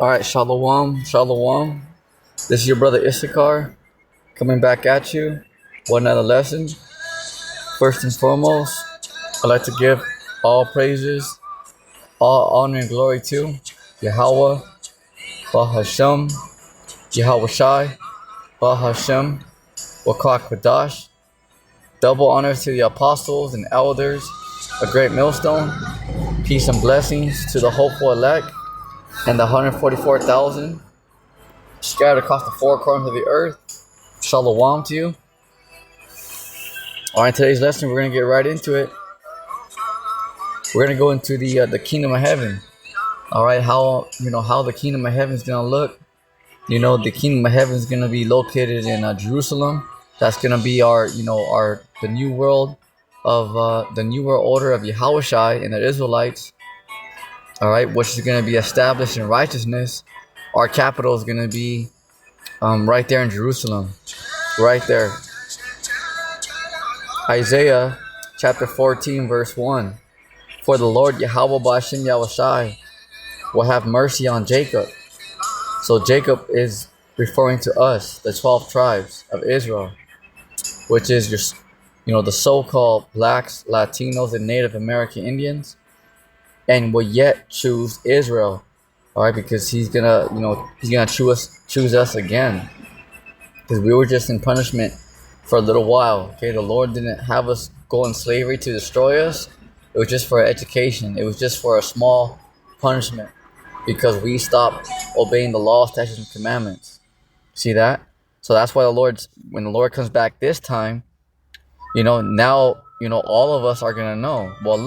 All right, Shalom, Shalom. This is your brother Issachar coming back at you. One another lesson. First and foremost, I'd like to give all praises, all honor and glory to Yahweh, Bahashem, Yahweh Shai, Bahashem, Wakak Kadash. Double honors to the apostles and elders, a great millstone. Peace and blessings to the hopeful elect and the 144,000 scattered across the four corners of the earth. Shalom to you. All right, today's lesson, we're going to get right into it. We're going to go into the kingdom of heaven. All right, how the kingdom of heaven is going to look. The kingdom of heaven is going to be located in Jerusalem. That's going to be the new world of the new world order of Yahweh Shai and the Israelites. All right, which is going to be established in righteousness. Our capital is going to be right there in Jerusalem, right there. Isaiah chapter 14 verse 1. For the Lord Yahweh Ba'ashem Yahweh Shai will have mercy on Jacob. So Jacob is referring to us, the 12 tribes of Israel, which is the so-called blacks, Latinos, and Native American Indians, and will yet choose Israel. All right, because he's gonna choose us again, because we were just in punishment for a little while. Okay, the Lord didn't have us go in slavery to destroy us. It was just for education. It was just for a small punishment because we stopped obeying the law, statutes, and commandments. See that? So that's why when the Lord comes back this time, now all of us are gonna know. Well,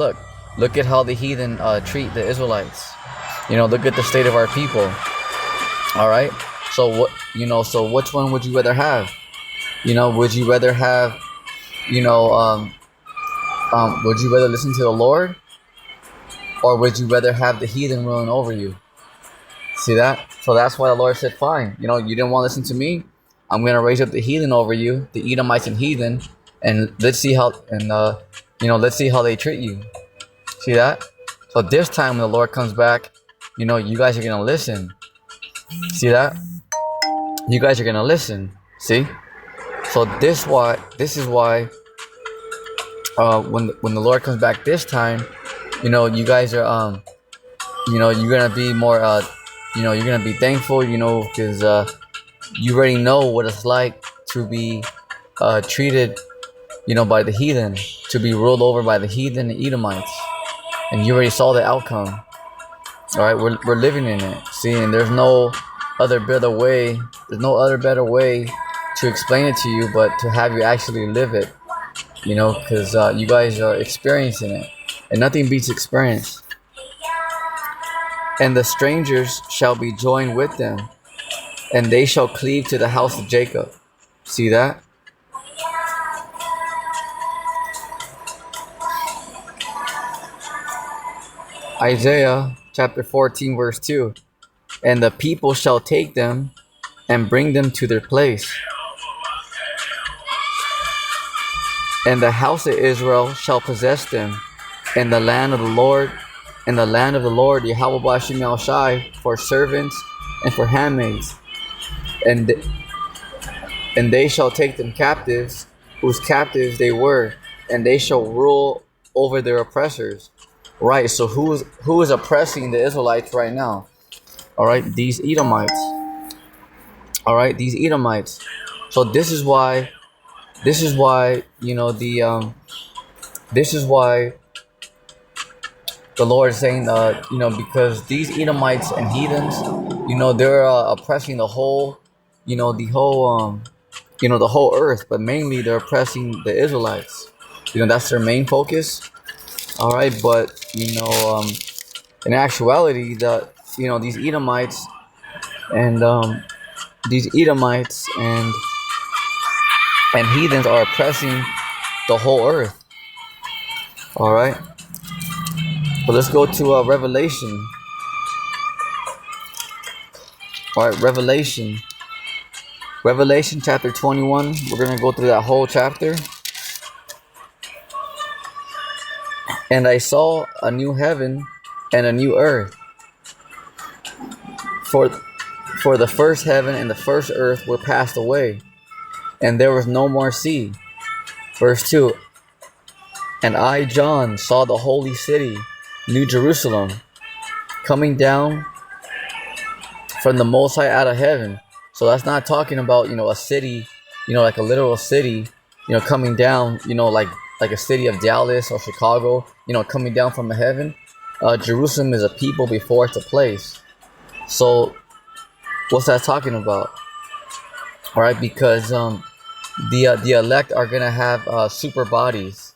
look at how the heathen treat the Israelites. Look at the state of our people. All right. So So which one would you rather have? Would you rather have, would you rather listen to the Lord, or would you rather have the heathen ruling over you? See that? So that's why the Lord said, fine. You didn't want to listen to me. I'm going to raise up the heathen over you, the Edomites and heathen, and let's see how they treat you. See that? So this time when the Lord comes back, you guys are going to listen. See that? You guys are going to listen. See? So this is why when the Lord comes back this time, you guys are you're gonna be more you're gonna be thankful, because you already know what it's like to be treated by the heathen, to be ruled over by the heathen and Edomites, and you already saw the outcome. All right, we're living in it. See, and there's no other better way to explain it to you, but to have you actually live it, because you guys are experiencing it, and nothing beats experience. And the strangers shall be joined with them, and they shall cleave to the house of Jacob. See that? Isaiah chapter 14 verse 2. And the people shall take them and bring them to their place. And the house of Israel shall possess them, in the land of the Lord, Yahweh Ba'ashem Yahweh Shai, for servants and for handmaids. And they shall take them captives, whose captives they were, and they shall rule over their oppressors. Right, so who is oppressing the Israelites right now? All right, these Edomites. All right, these Edomites. So this is why this is why the Lord is saying, because these Edomites and heathens, they're oppressing the whole earth, but mainly they're oppressing the Israelites. That's their main focus. All right, but in actuality, these Edomites and heathens are oppressing the whole earth. All right, but let's go to Revelation. All right, Revelation chapter 21. We're gonna go through that whole chapter. And I saw a new heaven and a new earth. For for the first heaven and the first earth were passed away, and there was no more sea. Verse 2. And I, John, saw the holy city, New Jerusalem, coming down from the Most High out of heaven. So that's not talking about, a city, like a literal city, coming down, like a city of Dallas or Chicago, coming down from the heaven. Jerusalem is a people before it's a place. So what's that talking about? All right, because the elect are gonna have super bodies.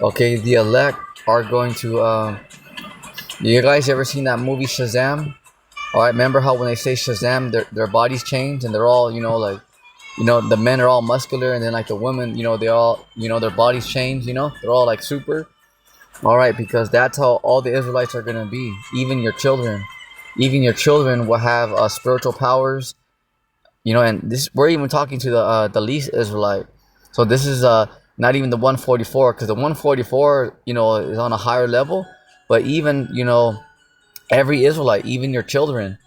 Okay, the elect are going to. You guys ever seen that movie Shazam? All right, remember how when they say Shazam, their bodies change and they're all the men are all muscular, and then like the women, they all their bodies change. They're all like super. All right, because that's how all the Israelites are gonna be. Even your children will have spiritual powers. And this we're even talking to the least Israelite. So this is not even the 144, because the 144 is on a higher level. But even every Israelite, even your children,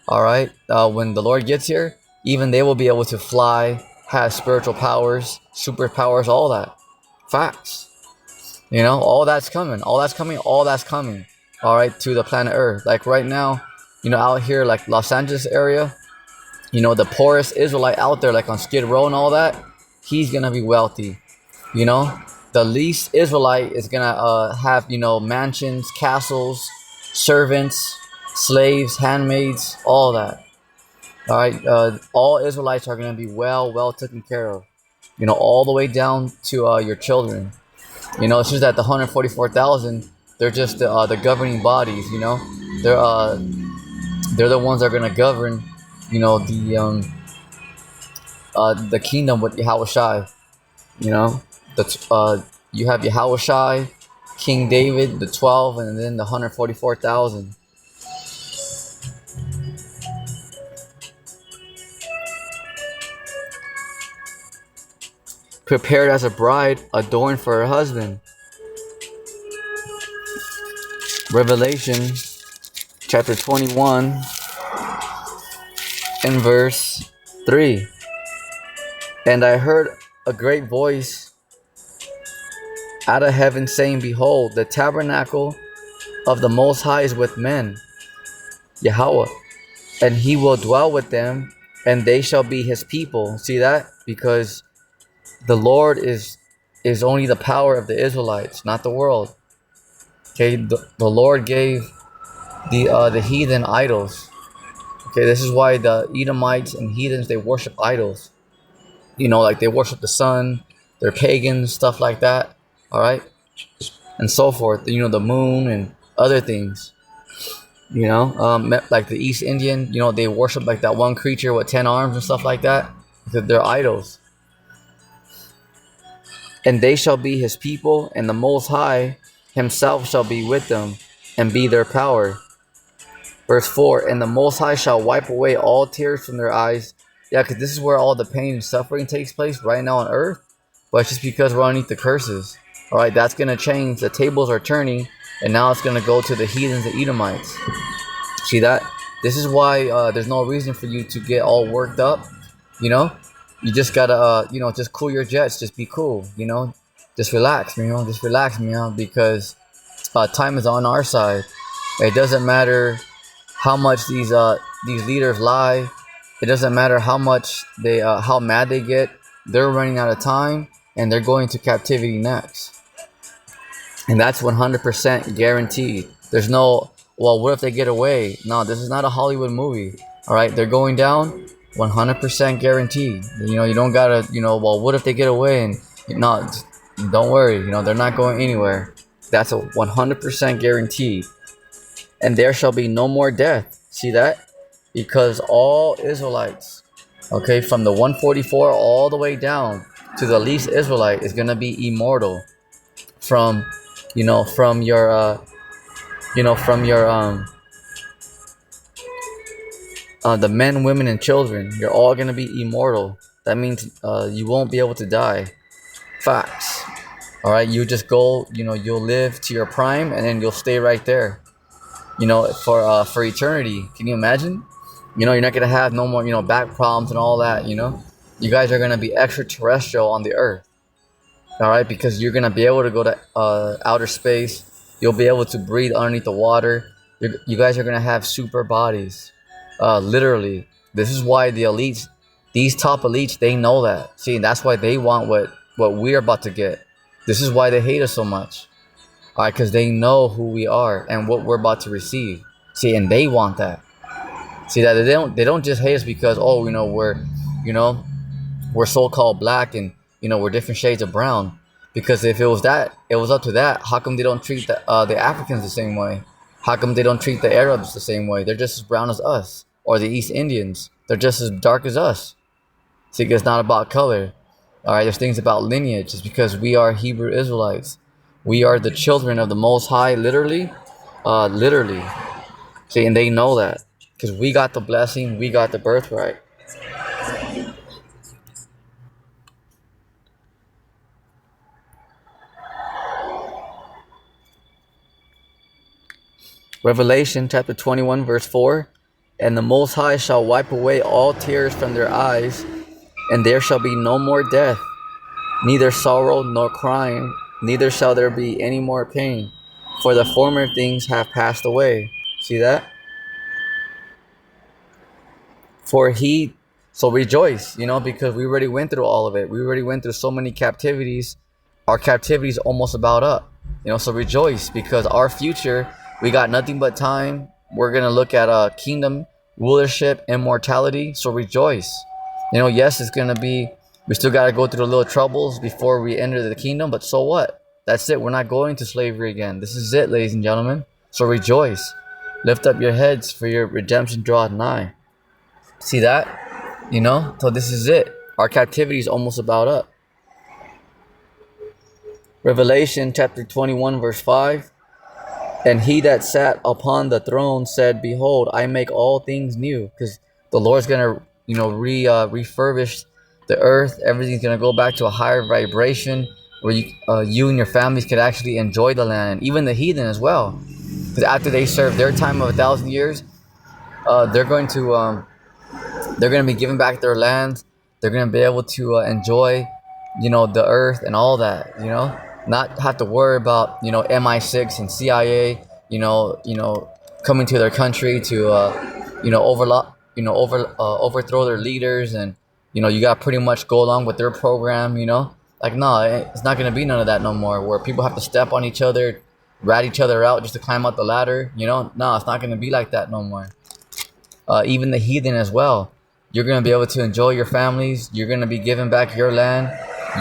all right, when the Lord gets here, even they will be able to fly, have spiritual powers, superpowers, all that. Facts. All that's coming. All that's coming. All right, to the planet Earth. Like right now, out here, like Los Angeles area, the poorest Israelite out there, like on Skid Row and all that, he's gonna be wealthy. The least Israelite is gonna have mansions, castles, servants, slaves, handmaids, all that. All right, all Israelites are gonna be well taken care of. All the way down to your children. It's just that the 144,000, they're just the governing bodies. They're the ones that are gonna govern. The kingdom with Yahushai. You have Yahushai, King David, the 12, and then the 144,000. Prepared as a bride, adorned for her husband. Revelation chapter 21 and verse 3. And I heard a great voice out of heaven saying, Behold, the tabernacle of the Most High is with men, Yahweh, and he will dwell with them, and they shall be his people. See that? Because the Lord is only the power of the Israelites, not the world. Okay, the Lord gave the heathen idols. Okay, this is why the Edomites and heathens, they worship idols. Like they worship the sun, they're pagans, stuff like that. All right, and so forth. The moon and other things. Like the East Indian, they worship like that one creature with 10 arms and stuff like that. They're idols. And they shall be his people, and the Most High himself shall be with them, and be their power. Verse 4, and the Most High shall wipe away all tears from their eyes. Yeah, because this is where all the pain and suffering takes place right now on earth. But it's just because we're underneath the curses. All right, that's going to change. The tables are turning, and now it's going to go to the heathens, the Edomites. See that? This is why there's no reason for you to get all worked up. You just gotta, just cool your jets. Just be cool, Just relax, because time is on our side. It doesn't matter how much these leaders lie. It doesn't matter how much how mad they get. They're running out of time, and they're going to captivity next. And that's 100% guaranteed. There's no, well, what if they get away? No, this is not a Hollywood movie. All right, they're going down. 100% guaranteed. You don't gotta, well, what if they get away? And no, don't worry, they're not going anywhere. That's a 100% guaranteed. And there shall be no more death. See that? Because all Israelites, okay, from the 144 all the way down to the least Israelite is gonna be immortal. From your the men, women, and children, you're all gonna be immortal. That means you won't be able to die. Facts. All right, you just go. You'll live to your prime, and then you'll stay right there. For eternity. Can you imagine? You know, you're not gonna have no more, back problems and all that. You know, you guys are gonna be extraterrestrial on the Earth. All right, because you're gonna be able to go to outer space. You'll be able to breathe underneath the water. You guys are gonna have super bodies. Literally, this is why the elites, these top elites, they know that. See, and that's why they want what we're about to get. This is why they hate us so much. All right, because they know who we are and what we're about to receive. See, and they want that. See that they don't just hate us because you know we're so-called black and we're different shades of brown. Because if it was up to that, how come they don't treat the Africans the same way? How come they don't treat the Arabs the same way? They're just as brown as us. Or the East Indians, they're just as dark as us. See, it's not about color. All right, there's things about lineage. It's because we are Hebrew Israelites. We are the children of the Most High, literally. Literally. See, and they know that. Because we got the blessing, we got the birthright. Revelation chapter 21 verse 4. And the Most High shall wipe away all tears from their eyes, and there shall be no more death, neither sorrow nor crying, neither shall there be any more pain, for the former things have passed away. See that? For he, so rejoice, because we already went through all of it. We already went through so many captivities. Our captivity is almost about up. So rejoice, because our future, we got nothing but time. We're going to look at a kingdom, rulership, immortality. So rejoice. Yes, it's going to be, we still got to go through the little troubles before we enter the kingdom, but so what? That's it. We're not going to slavery again. This is it, ladies and gentlemen. So rejoice. Lift up your heads, for your redemption draweth nigh. See that? So this is it. Our captivity is almost about up. Revelation chapter 21 verse 5. And he that sat upon the throne said, Behold, I make all things new. Because the Lord's going to, refurbish the earth. Everything's going to go back to a higher vibration where you and your families could actually enjoy the land. And even the heathen as well. Because after they serve their time of 1,000 years, they're going to be given back their land. They're going to be able to enjoy, the earth and all that, not have to worry about, MI6 and CIA, coming to their country to, overthrow their leaders. And, you got pretty much go along with their program, like, no, it's not going to be none of that no more, where people have to step on each other, rat each other out just to climb up the ladder. No, it's not going to be like that no more. Even the heathen as well. You're going to be able to enjoy your families. You're going to be given back your land.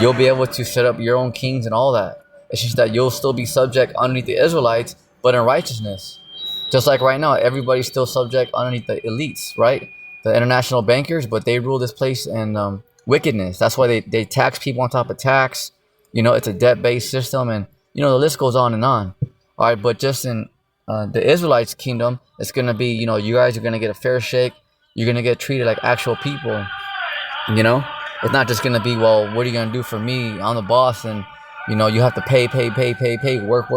You'll be able to set up your own kings and all that. It's just that you'll still be subject underneath the Israelites, but in righteousness. Just like right now, everybody's still subject underneath the elites, right? The international bankers, but they rule this place in wickedness. That's why they tax people on top of tax. It's a debt-based system, and, the list goes on and on. All right, but just in the Israelites' kingdom, it's going to be, you guys are going to get a fair shake. You're going to get treated like actual people, It's not just going to be, well, what are you going to do for me? I'm the boss, and, you have to pay, work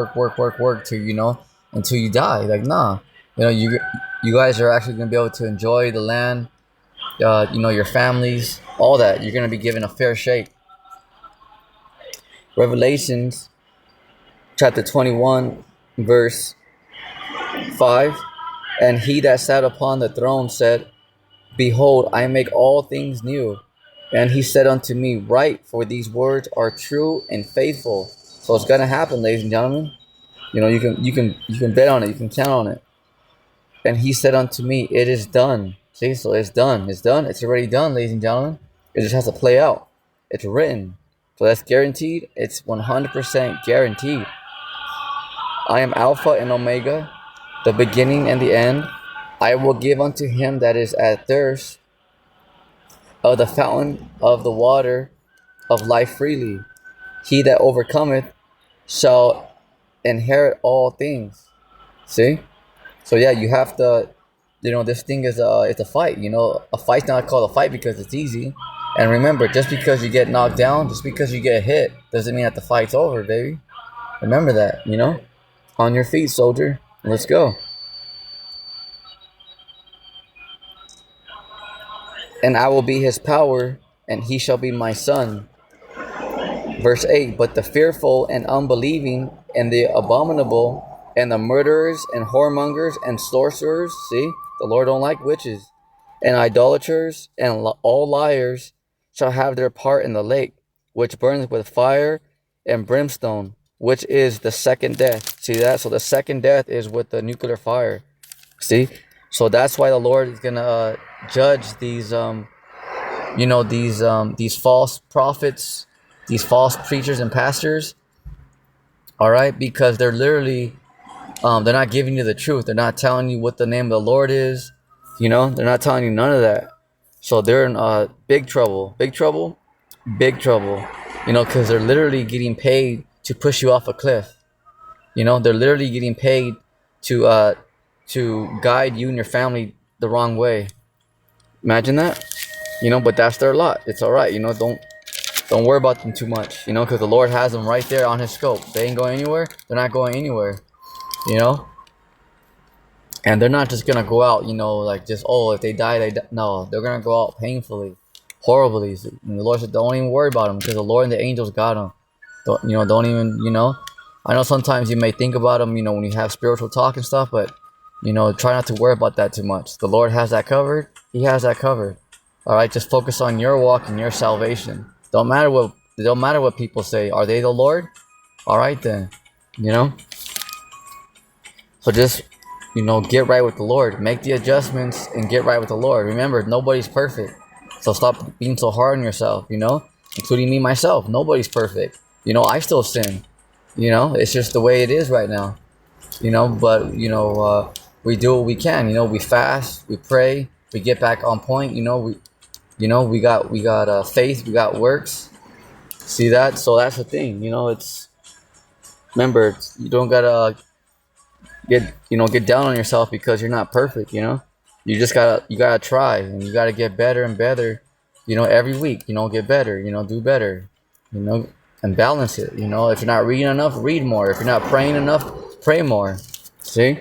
to, until you die. Like, nah. You guys are actually going to be able to enjoy the land, your families, all that. You're going to be given a fair shake. Revelations chapter 21, verse 5. And he that sat upon the throne said, Behold, I make all things new. And he said unto me, Write, for these words are true and faithful. So it's gonna happen, ladies and gentlemen. You can bet on it, you can count on it. And he said unto me, It is done. See, so it's done. It's done. It's already done, ladies and gentlemen. It just has to play out. It's written. So that's guaranteed. It's 100% guaranteed. I am Alpha and Omega, the beginning and the end. I will give unto him that is athirst of the fountain of the water of life freely. He that overcometh shall inherit all things. See? So yeah, you have to, this thing is it's a fight. A fight's not called a fight because it's easy. And remember, just because you get knocked down, just because you get hit, doesn't mean that the fight's over, baby. Remember that, On your feet, soldier. Let's go. and I will be his power, and he shall be my son. Verse 8, but the fearful and unbelieving and the abominable and the murderers and whoremongers and sorcerers, see, the Lord don't like witches, and idolaters and all liars shall have their part in the lake, which burns with fire and brimstone, which is the second death. See that? So the second death is with the nuclear fire. See? So that's why the Lord is gonna judge these these false prophets, these false preachers and pastors, all right, because they're literally they're not giving you the truth. They're not telling you what the name of the Lord is. They're not telling you none of that. So they're in big trouble, because they're literally getting paid to push you off a cliff. They're literally getting paid to guide you and your family the wrong way. Imagine that. But that's their lot. It's all right. Don't worry about them too much. Because the Lord has them right there on his scope. They ain't going anywhere. They're not going anywhere. And they're not just gonna go out, like just, if they die, they die. No, they're gonna go out painfully, horribly. And the Lord said, don't even worry about them, because the Lord and the angels got them. Don't even, I know sometimes you may think about them, when you have spiritual talk and stuff, but, try not to worry about that too much. The Lord has that covered. He has that covered. All right, just focus on your walk and your salvation. Don't matter what people say. Are they the Lord? All right then, So just, get right with the Lord. Make the adjustments and get right with the Lord. Remember, nobody's perfect. So stop being so hard on yourself, including me, myself. Nobody's perfect. I still sin. It's just the way it is right now. But, we do what we can. We fast, we pray, we get back on point. We got faith, we got works. See that? So that's the thing. Remember, you don't gotta get down on yourself because you're not perfect. You just gotta try, and you gotta get better and better. Every week. Get better. Do better. And balance it. If you're not reading enough, read more. If you're not praying enough, pray more. See?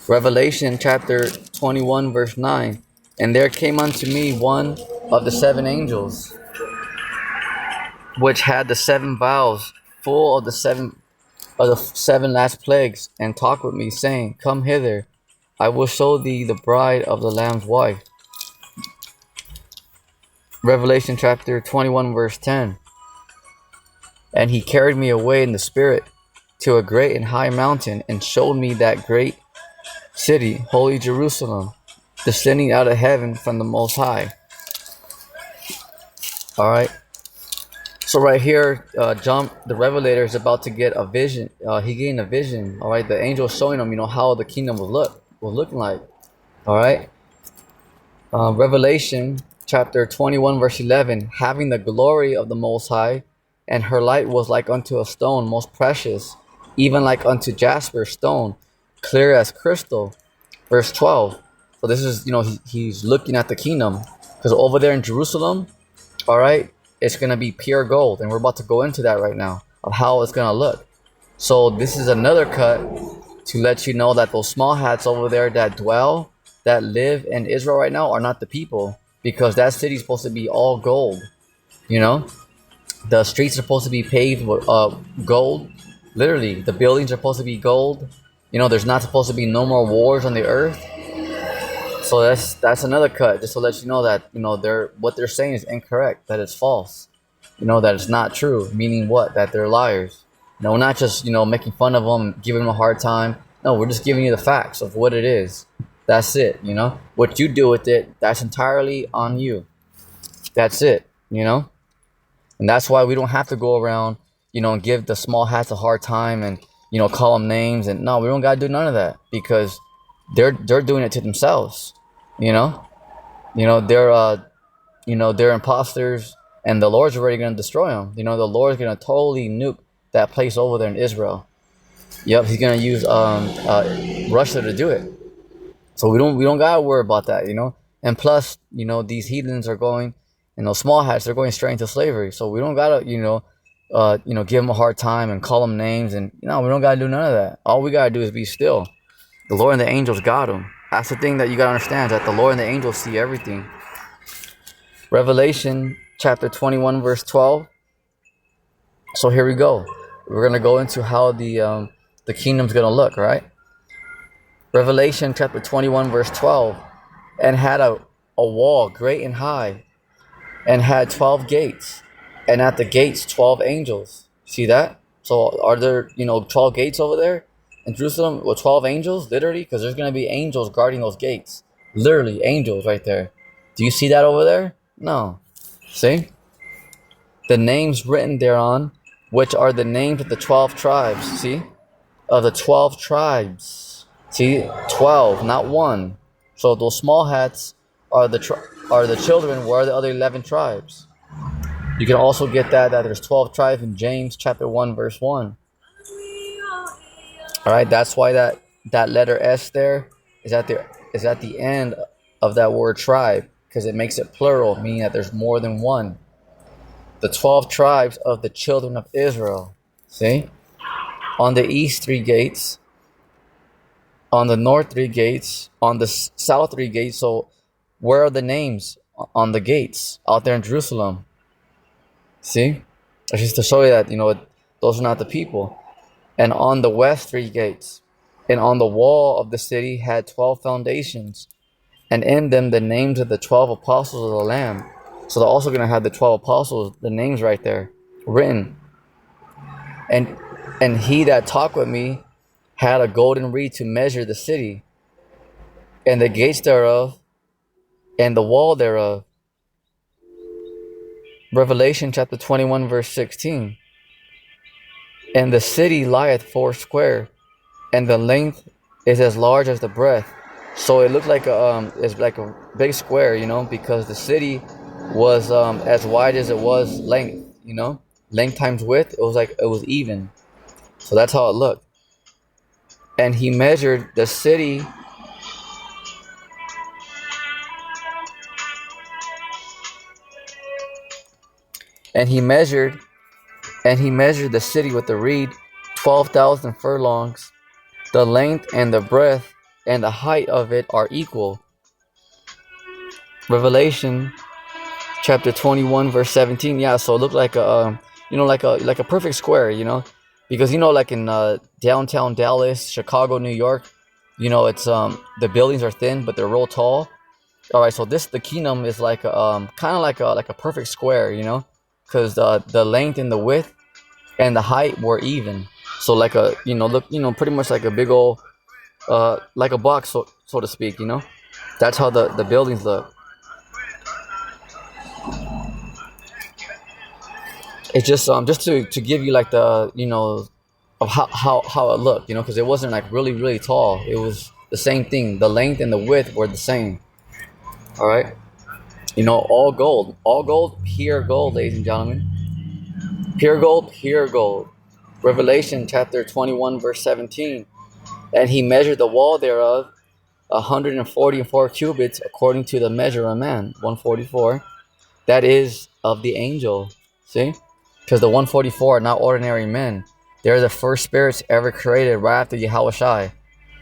Revelation chapter 21 verse 9. And there came unto me one of the seven angels, which had the seven vials full of the seven last plagues, and talked with me, saying, Come hither, I will show thee the bride of the Lamb's wife. Revelation chapter 21 verse 10. And he carried me away in the spirit to a great and high mountain, and showed me that great city, holy Jerusalem, descending out of heaven from the Most High. All right. So right here, John the Revelator is about to get a vision. He gained a vision. All right. The angel showing him, how the kingdom was looking like. All right. Revelation chapter 21 verse 11. Having the glory of the Most High, and her light was like unto a stone most precious, even like unto jasper stone, clear as crystal. Verse 12. So this is, he's looking at the kingdom, because over there in Jerusalem, all right, it's going to be pure gold. And we're about to go into that right now, of how it's going to look. So this is another cut to let you know that those small hats over there that live in Israel right now are not the people, because that city is supposed to be all gold. The streets are supposed to be paved with gold. Literally, the buildings are supposed to be gold. There's not supposed to be no more wars on the earth. So that's another cut, just to let you know that what they're saying is incorrect, that it's false, that it's not true. Meaning what? That they're liars. We're not just making fun of them, giving them a hard time. No, we're just giving you the facts of what it is. That's it. What you do with it, that's entirely on you. That's it. And that's why we don't have to go around, and give the small hats a hard time and call them names. And no, we don't gotta do none of that, because they're doing it to themselves. They're imposters, and the Lord's already gonna destroy them. The Lord's gonna totally nuke that place over there in Israel. Yep, he's gonna use Russia to do it. So we don't gotta worry about that. And plus, these heathens are going, those small hats, they're going straight into slavery. So we don't gotta give them a hard time and call them names, and we don't gotta do none of that. All we gotta do is be still. The Lord and the angels got them. That's the thing that you gotta understand, is that the Lord and the angels see everything. Revelation chapter 21 verse 12. So here we go. We're gonna go into how the kingdom's gonna look, right? Revelation chapter 21 verse 12. And had a wall great and high, and had 12 gates, and at the gates 12 angels. See that? So are there 12 gates over there in Jerusalem with 12 angels, literally? Because there's gonna be angels guarding those gates. Literally, angels right there. Do you see that over there? No. See? The names written thereon, which are the names of the 12 tribes. See? Of the 12 tribes. See? 12, not one. So those small hats are the children. Where are the other 11 tribes? You can also get that there's 12 tribes in James chapter 1 verse 1. All right, that's why that letter S there is at the end of that word tribe, because it makes it plural, meaning that there's more than one. The 12 tribes of the children of Israel. See? On the east 3 gates, on the north 3 gates, on the south 3 gates. So where are the names on the gates out there in Jerusalem? See? It's just to show you that, those are not the people. And on the west 3 gates. And on the wall of the city had 12 foundations. And in them the names of the 12 apostles of the Lamb. So they're also going to have the 12 apostles, the names right there, written. And he that talked with me had a golden reed to measure the city, and the gates thereof, and the wall thereof. Revelation chapter 21 verse 16. And the city lieth 4 square, and the length is as large as the breadth. So it looked like it's like a big square, because the city was as wide as it was length, length times width. It was even. So that's how it looked. And he measured the city. And he measured the city with the reed, 12,000 furlongs. The length and the breadth and the height of it are equal. Revelation chapter 21 verse 17. Yeah, so it looked like like a perfect square, because like in downtown Dallas, Chicago, New York, it's the buildings are thin but they're real tall. All right, so the kingdom is like kind of like a perfect square, because the length and the width and the height were even. So like a pretty much like a big old like a box, so to speak. That's how the buildings look. It's just to give you like the of how it looked, because it wasn't like really really tall. It was the same thing. The length and the width were the same. All right, all gold, pure gold, ladies and gentlemen. Pure gold. Revelation chapter 21 verse 17. And he measured the wall thereof 144 cubits, according to the measure of man. 144. That is of the angel. See? Because the 144 are not ordinary men. They're the first spirits ever created right after Yahushai.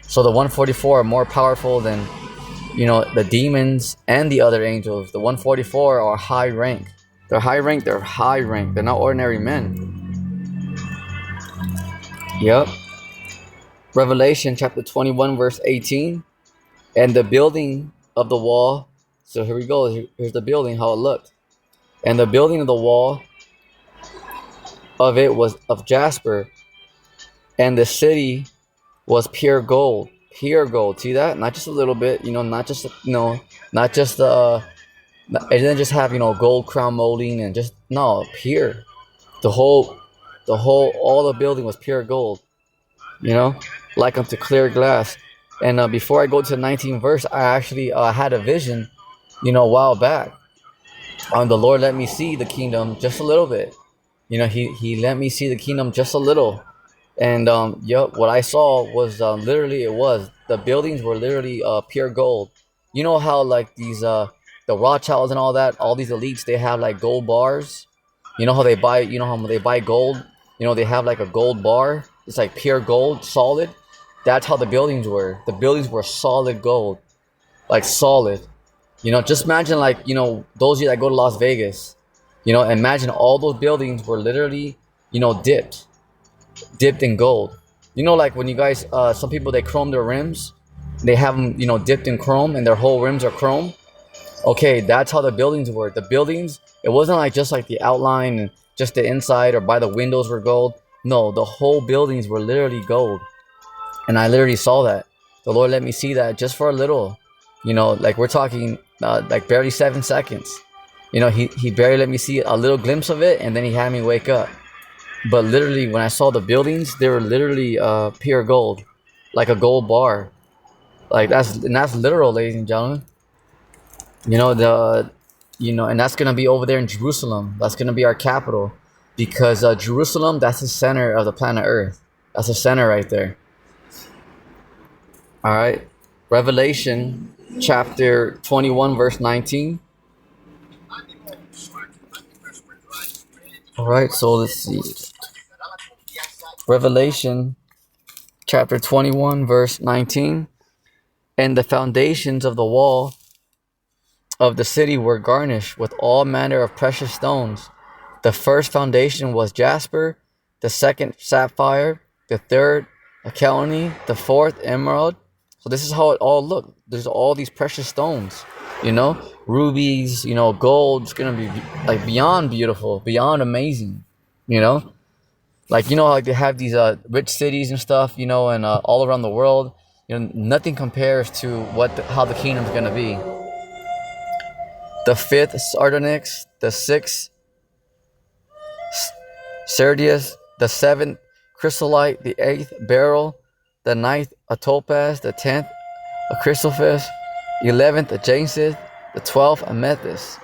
So the 144 are more powerful than the demons and the other angels. The 144 are high rank. They're high rank. They're not ordinary men. Yep. Revelation chapter 21 verse 18. And the building of the wall. So here we go. Here's the building, how it looked. And the building of the wall of it was of jasper. And the city was pure gold. Pure gold. See that? Not just a little bit, not just it didn't just have, gold crown molding and just, no, pure. All the building was pure gold, like unto clear glass. And before I go to the 19th verse, I actually had a vision, a while back. The Lord let me see the kingdom just a little bit. He let me see the kingdom just a little. And what I saw was literally the buildings were literally pure gold. You know how like these the Rothschilds and all that, all these elites, they have like gold bars. How they buy gold. They have like a gold bar. It's like pure gold, solid. That's how the buildings were. The buildings were solid gold, like solid. Just imagine, like, those of you that go to Las Vegas, imagine all those buildings were literally, dipped in gold. Like when you guys, some people, they chrome their rims, they have them, dipped in chrome, and their whole rims are chrome. Okay, that's how the buildings were. The buildings, it wasn't like just like the outline and just the inside or by the windows were gold. No, the whole buildings were literally gold. And I literally saw that. The Lord let me see that just for a little, like we're talking like barely 7 seconds. He barely let me see a little glimpse of it, and then he had me wake up. But literally, when I saw the buildings, they were literally pure gold, like a gold bar. Like that's literal, ladies and gentlemen. You know the, and that's gonna be over there in Jerusalem. That's gonna be our capital, because Jerusalem, that's the center of the planet Earth. That's the center right there. All right, Revelation chapter 21, verse 19. All right, so let's see. Revelation chapter 21, verse 19. And the foundations of the wall of the city were garnished with all manner of precious stones. The first foundation was jasper, the second sapphire, the third chalcedony, the fourth emerald. So this is how it all looked. There's all these precious stones, rubies, gold. It's gonna be like beyond beautiful, beyond amazing, like like they have these rich cities and stuff, and all around the world. Nothing compares to how the kingdom's gonna be. The fifth sardonyx, the sixth sardius, the seventh chrysolite, the eighth beryl, the ninth a topaz, the 10th a chrysoprase, 11th a jacinth, the 12th amethyst.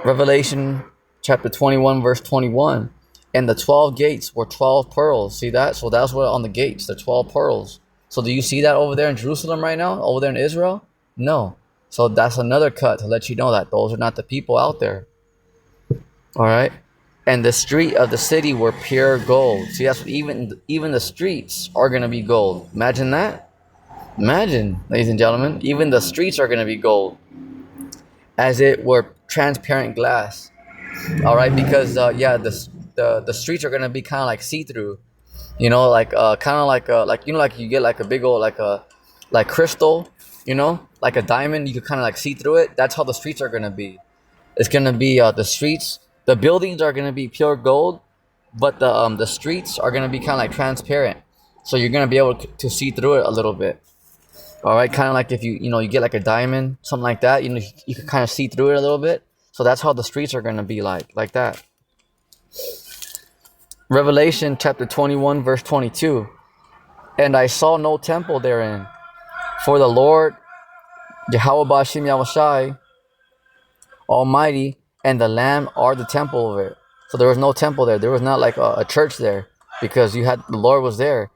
Revelation chapter 21, verse 21. And the 12 gates were 12 pearls. See that? So that's what on the gates, the 12 pearls. So do you see that over there in Jerusalem right now? Over there in Israel? No. So that's another cut to let you know that those are not the people out there. All right. And the street of the city were pure gold. See, that's what even the streets are going to be gold. Imagine that. Imagine, ladies and gentlemen, even the streets are going to be gold, as it were transparent glass. All right, because the streets are going to be kind of like see-through, like kind of like like you get like a big old like crystal, like a diamond. You could kind of like see through it. That's how the streets are going to be. It's going to be the streets. The buildings are going to be pure gold, but the streets are going to be kind of like transparent. So you're going to be able to see through it a little bit. All right, kind of like if you get like a diamond, something like that, you can kind of see through it a little bit. So that's how the streets are going to be like that. Revelation chapter 21, verse 22. And I saw no temple therein, for the Lord, Yahweh Bashim Yahushai, Almighty, and the Lamb are the temple of it. So there was no temple there. There was not like a church there, because the Lord was there.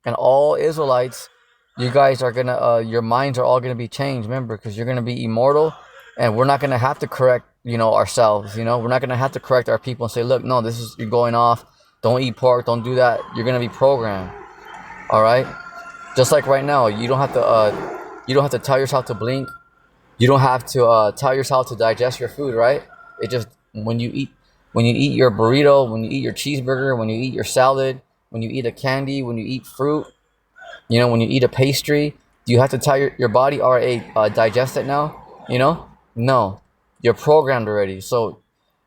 And all Israelites, you guys are gonna, your minds are all gonna be changed. Remember, because you're gonna be immortal, and we're not gonna have to correct, ourselves. We're not gonna have to correct our people and say, look, no, you're going off. Don't eat pork. Don't do that. You're gonna be programmed. All right. Just like right now, you don't have to tell yourself to blink. You don't have to tell yourself to digest your food, right? It just, when you eat your burrito, when you eat your cheeseburger, when you eat your salad, when you eat a candy, when you eat fruit, when you eat a pastry, do you have to tell your body, all right, digest it now? No, you're programmed already. So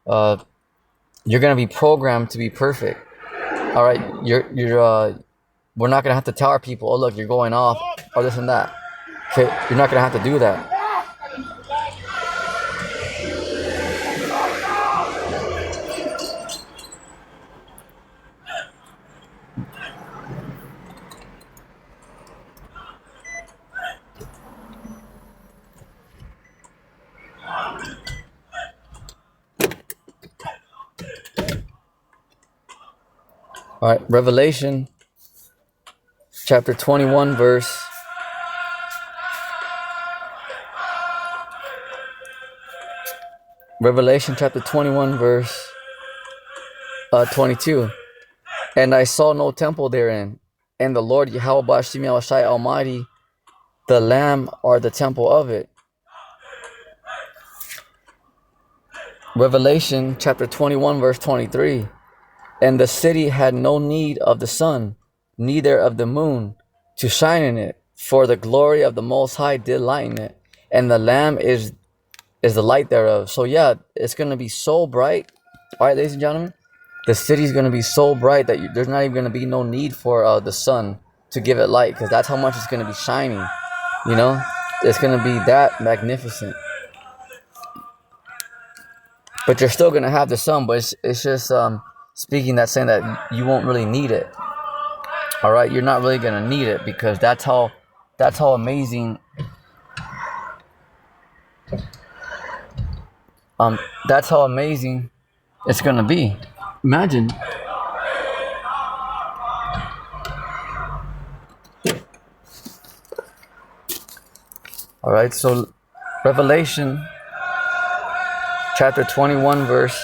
you're gonna be programmed to be perfect. All right, we're not gonna have to tell our people, oh look, you're going off, or this and that. Okay, you're not gonna have to do that. All right, Revelation chapter 21, Revelation chapter 21, verse 22. And I saw no temple therein, and the Lord Yahweh Bashim Yahushai Almighty, the Lamb are the temple of it. Revelation chapter 21 verse 23. And the city had no need of the sun, neither of the moon, to shine in it, for the glory of the Most High did lighten it, and the Lamb is the light thereof. So yeah, it's going to be so bright. All right, ladies and gentlemen, the city's going to be so bright that there's not even going to be no need for the sun to give it light, because that's how much it's going to be shining. You know, it's going to be that magnificent. But you're still going to have the sun, but it's just speaking that, saying that you won't really need it. All right, you're not really going to need it, because that's how amazing that's how amazing it's going to be. Imagine. All right, so Revelation chapter 21 verse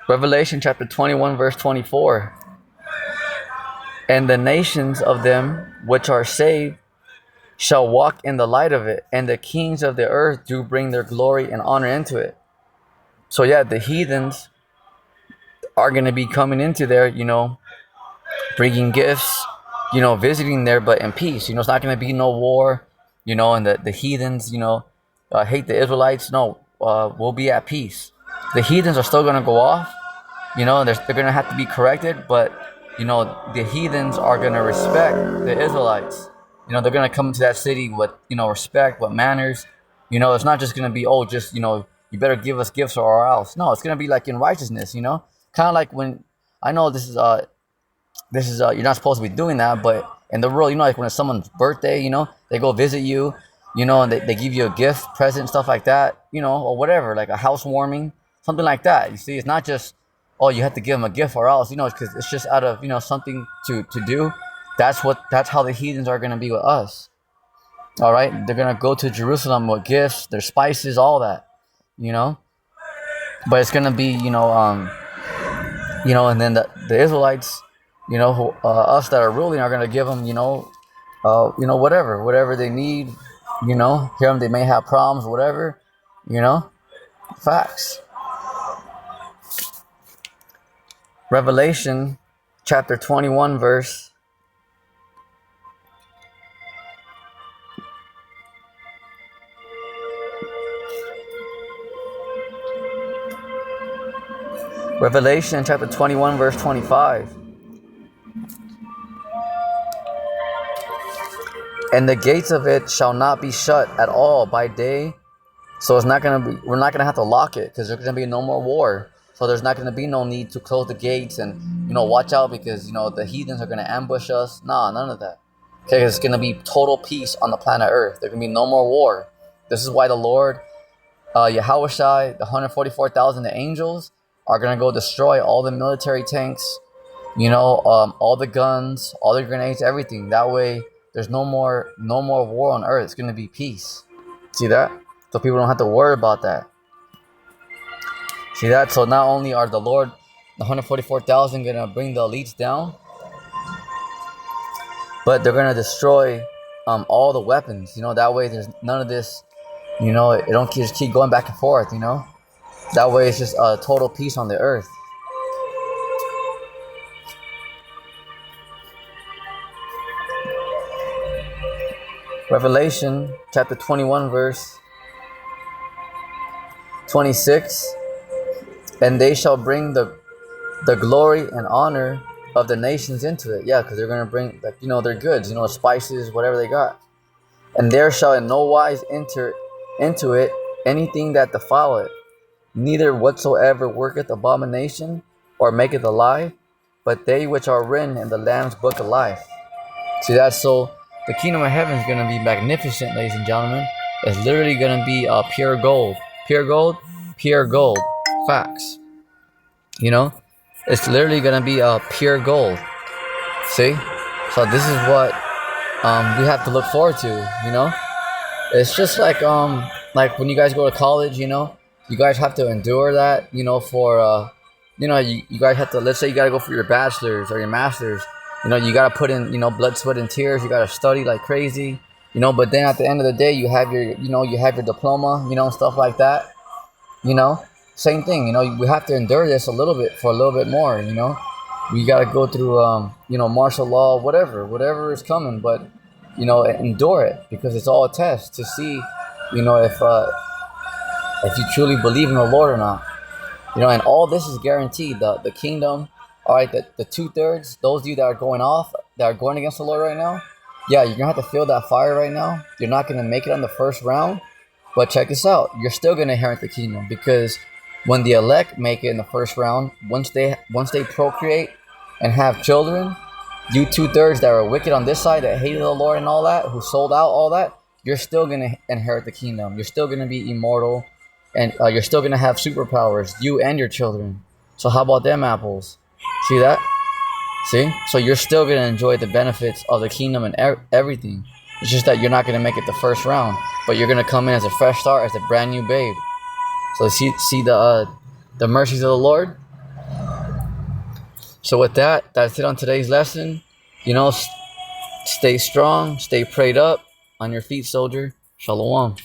Revelation chapter 21 verse 24. And the nations of them which are saved shall walk in the light of it, and the kings of the earth do bring their glory and honor into it. So yeah, the heathens are going to be coming into there, you know, bringing gifts, you know, visiting there, but in peace. You know, it's not going to be no war, you know, and the heathens, you know, hate the Israelites. No, we'll be at peace. The heathens are still going to go off, you know, and they're going to have to be corrected, but, you know, the heathens are going to respect the Israelites. You know, they're going to come to that city with, you know, respect, with manners. You know, it's not just going to be, oh, just, you know, you better give us gifts or else. No, it's going to be like in righteousness, you know. Kind of like when, I know this is you're not supposed to be doing that, but in the world, you know, like when it's someone's birthday, you know, they go visit you, you know, and they give you a gift, present, stuff like that, you know, or whatever, like a housewarming, something like that. You see, it's not just, oh, you have to give them a gift or else, you know, because it's just out of, you know, something to do. That's how the heathens are going to be with us. All right. They're going to go to Jerusalem with gifts, their spices, all that, you know, but it's going to be, you know, and then the Israelites, you know, who, us that are ruling are going to give them, you know, whatever they need, you know, hear them, they may have problems, whatever, you know, facts. Revelation chapter 21 verse Revelation chapter 21 verse 25. And the gates of it shall not be shut at all by day. So it's not going to be, we're not going to have to lock it, because there's going to be no more war. So there's not going to be no need to close the gates and, you know, watch out because, you know, the heathens are going to ambush us. Nah, none of that. Okay, it's going to be total peace on the planet Earth. There's going to be no more war. This is why the Lord, Yahushua, the 144,000, the angels, are going to go destroy all the military tanks, you know, all the guns, all the grenades, everything. That way, there's no more war on Earth. It's going to be peace. See that? So people don't have to worry about that. See that? So not only are the Lord, the 144,000, going to bring the elites down, but they're going to destroy all the weapons. You know, that way there's none of this, you know, it don't just keep going back and forth, you know. That way it's just total peace on the earth. Revelation chapter 21 verse 26. And they shall bring the glory and honor of the nations into it. Yeah, because they're going to bring, like, you know, their goods, you know, spices, whatever they got. And there shall in no wise enter into it anything that defile it, neither whatsoever worketh abomination or maketh a lie, but they which are written in the Lamb's book of life. See that? So the kingdom of heaven is going to be magnificent, ladies and gentlemen. It's literally going to be pure gold. Pure gold? Pure gold. Facts. You know? It's literally going to be pure gold. See? So this is what we have to look forward to, you know? It's just like when you guys go to college, you know? You guys have to endure that, you know, for, you know, you guys have to, let's say you got to go for your bachelor's or your master's. You know, you gotta put in, you know, blood, sweat, and tears. You gotta study like crazy. You know, but then at the end of the day, you have your, you know, you have your diploma, you know, and stuff like that. You know, same thing. You know, we have to endure this a little bit for a little bit more. You know, we gotta go through, you know, martial law, whatever is coming. But you know, endure it because it's all a test to see, you know, if you truly believe in the Lord or not. You know, and all this is guaranteed. The kingdom, all right, the 2/3, those of you that are going off, that are going against the Lord right now, yeah, you're gonna have to feel that fire right now. You're not gonna make it on the first round, but check this out. You're still gonna inherit the kingdom because when the elect make it in the first round, once they procreate and have children, you 2/3 that are wicked on this side that hated the Lord and all that, who sold out all that, you're still gonna inherit the kingdom. You're still gonna be immortal, and you're still gonna have superpowers, you and your children. So how about them apples? See that? See? So you're still gonna enjoy the benefits of the kingdom and everything. It's just that you're not gonna make it the first round, but you're gonna come in as a fresh start, as a brand new babe. So see the mercies of the Lord. So with that, that's it on today's lesson. You know, stay strong, stay prayed up, on your feet, soldier. Shalom.